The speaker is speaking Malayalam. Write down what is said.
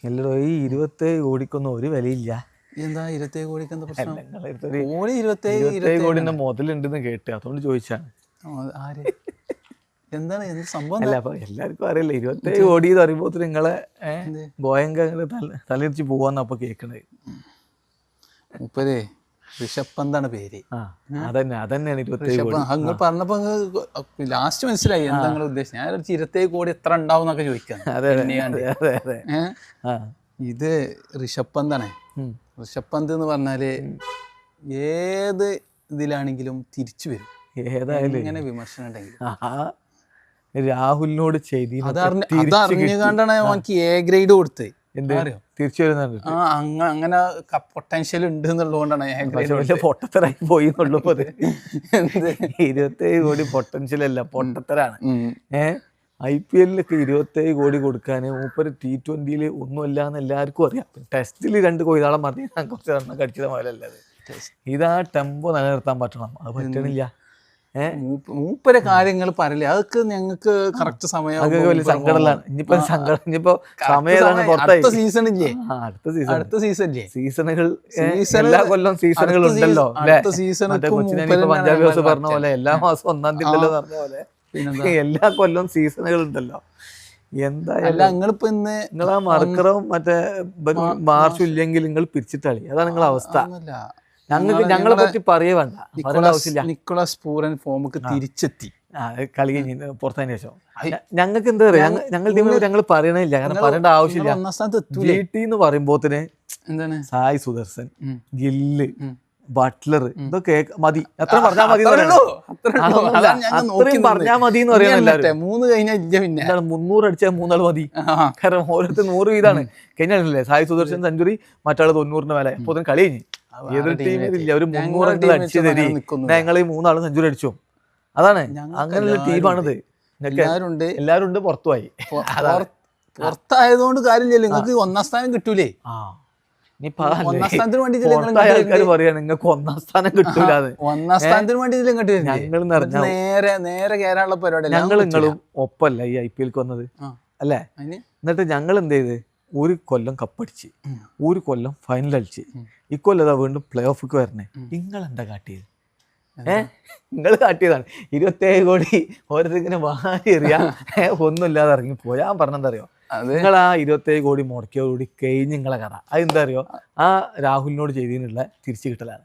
എല്ലടോ ഈ 27 കോടിക്കൊന്നും ഒരു വിലയില്ല. എന്താ 27 കോടിക്ക് എന്താ പ്രശ്നം? കോടി 27 കോടിന്റെ മുതലുണ്ടെന്ന് കേട്ട് അതുകൊണ്ട് ചോദിച്ചാണ്. ആര് എന്താണ് എന്ത് സംഭവം? അല്ല അപ്പൊ എല്ലാവർക്കും അറിയില്ല 27 കോടി എന്ന് പറയുമ്പോ നിങ്ങളെ ഗോയങ്ക തലയിരിച്ച് പോവാന്ന് അപ്പൊ കേൾക്കണത്. മൂപ്പര് ഋഷഭ് പന്താണ് പേര്. അതന്നെയാണ് 27 കോടി. നിങ്ങൾ പറഞ്ഞപ്പോ ലാസ്റ്റ് മനസ്സിലായി എന്താ നിങ്ങൾ ഉദ്ദേശിച്ചത്. ഞാൻ 27 കോടി എത്ര ഉണ്ടാവും എന്നൊക്കെ ചോദിക്കാം. ഇത് ഋഷഭ് പന്താണ്. ഋഷഭ് പന്ത് എന്ന് പറഞ്ഞാല് ഏത് ഇതിലാണെങ്കിലും തിരിച്ചു വരും. ഏതായാലും ഇങ്ങനെ വിമർശനം ഉണ്ടെങ്കിൽ രാഹുലിനോട് ചെയ്തി അതറിഞ്ഞുകൊണ്ടാണ് എനിക്ക് എ ഗ്രേഡ് കൊടുത്തത്. തിരിച്ചു വരുന്നുണ്ട്. അങ്ങനെ പൊട്ടൻഷ്യൽ ഉണ്ട് എന്നുള്ളതുകൊണ്ടാണ് പൊട്ടത്തരായി പോയി എന്നുള്ളൂ. 27 കോടി പൊട്ടൻഷ്യൽ അല്ല, പൊട്ടത്തരാണ്. IPL-ലൊക്കെ 27 കോടി കൊടുക്കാൻ മൂപ്പര് T20 ഒന്നുമില്ല എന്ന് എല്ലാവർക്കും അറിയാം. ടെസ്റ്റിൽ 2 കൊയ്താളം മതി കുറച്ച് എണ്ണം കടിച്ചത് മുതലല്ലത്. ഇതാ ടെമ്പോ നിലനിർത്താൻ പറ്റണം, അത് പറ്റണില്ല. മൂപ്പരെ കാര്യങ്ങൾ പറയില്ല, അതൊക്കെ ഞങ്ങൾക്ക് കറക്റ്റ് സമയം സങ്കടമാണ്. ഇനിയിപ്പോ സമയം അടുത്ത സീസൺ ഇല്ലേ, അടുത്ത സീസൺ സീസണുകൾ എല്ലാ കൊല്ലം സീസണുകൾ ഉണ്ടല്ലോ. പഞ്ചാബ് ഹൗസ് പറഞ്ഞ പോലെ എല്ലാ മാസം 1-ാം തീയതി ഉണ്ടല്ലോ പറഞ്ഞ പോലെ എല്ലാ കൊല്ലം സീസണുകൾ ഉണ്ടല്ലോ. എന്തായാലും നിങ്ങൾ ആ മറക്കറവും മറ്റേ മാർച്ചും ഇല്ലെങ്കിൽ നിങ്ങൾ പിരിച്ചിട്ടാളി, അതാണ് നിങ്ങളെ അവസ്ഥ. ഞങ്ങളെ പറ്റി പറയേ വേണ്ട, നിക്കോളാസ് പൂരൻ ഫോമുക്ക് തിരിച്ചെത്തി കളി കഴിഞ്ഞ് പുറത്തതിന് ശേഷം. ഞങ്ങൾക്ക് എന്താ പറയാ, ഞങ്ങൾ പറയണില്ല, കാരണം പറയേണ്ട ആവശ്യമില്ല. GT എന്ന് പറയുമ്പോത്തിന് എന്താണ് സായ് സുദർശൻ, ഗില്ല്, ബട്ട്ലർ, ഇതൊക്കെ മതി. എത്ര പറഞ്ഞാൽ മതി, അത്രയും പറഞ്ഞാൽ മതി എന്ന് പറയാൻ. 300 അടിച്ചാൽ 3 മതി, കാരണം ഓരോരുത്തർ 100 വീതാണ്. കഴിഞ്ഞാലല്ലേ സായ് സുദർശൻ സെഞ്ചുറി, മറ്റാള് 90 മേലെ. അപ്പൊ കളി കഴിഞ്ഞ് ഏതൊരു ടീമിലില്ല ഒരു 300 അടിച്ചു തരി, ഞങ്ങൾ ഈ 3 സെഞ്ചുറി അടിച്ചു. അതാണ്, അങ്ങനെയുള്ള ടീമാണിത്. എല്ലാവരും ഉണ്ട്, പുറത്തുപോയി. പുറത്തായതുകൊണ്ട് കാര്യമില്ലല്ലോ, നിങ്ങൾക്ക് 1-ാം സ്ഥാനം കിട്ടൂലേ. ആൾക്കാർ പറയാണ് നിങ്ങൾക്ക് 1-ാം സ്ഥാനം കിട്ടൂല. 1-ാം സ്ഥാനത്തിന് വേണ്ടി നേരെ കയറാനുള്ള പരിപാടി. നിങ്ങളും ഒപ്പല്ല ഈ IPL വന്നത് അല്ലേ? എന്നിട്ട് ഞങ്ങൾ എന്ത് ചെയ്ത്, ഒരു കൊല്ലം കപ്പടിച്ച്, ഒരു കൊല്ലം ഫൈനൽ അടിച്ച്, ഇക്കൊല്ലം അതാ വീണ്ടും പ്ലേ ഓഫിക്ക് വരണേ. നിങ്ങൾ എന്താ കാട്ടിയത്? നിങ്ങൾ കാട്ടിയതാണ് 27 കോടി ഓരോരുത്തരിങ്ങനെ വാരി എറിയാ, ഒന്നുമില്ലാതെ ഇറങ്ങി പോയാ. ഞാൻ പറഞ്ഞെന്താ അറിയോ, നിങ്ങൾ ആ 27 കോടി മുടക്കിയോടുകൂടി കഴിഞ്ഞ് നിങ്ങളെ കഥ. അതെന്താ അറിയോ, ആ രാഹുലിനോട് ചെയ്തതിനുള്ള തിരിച്ചു കിട്ടലാണ്.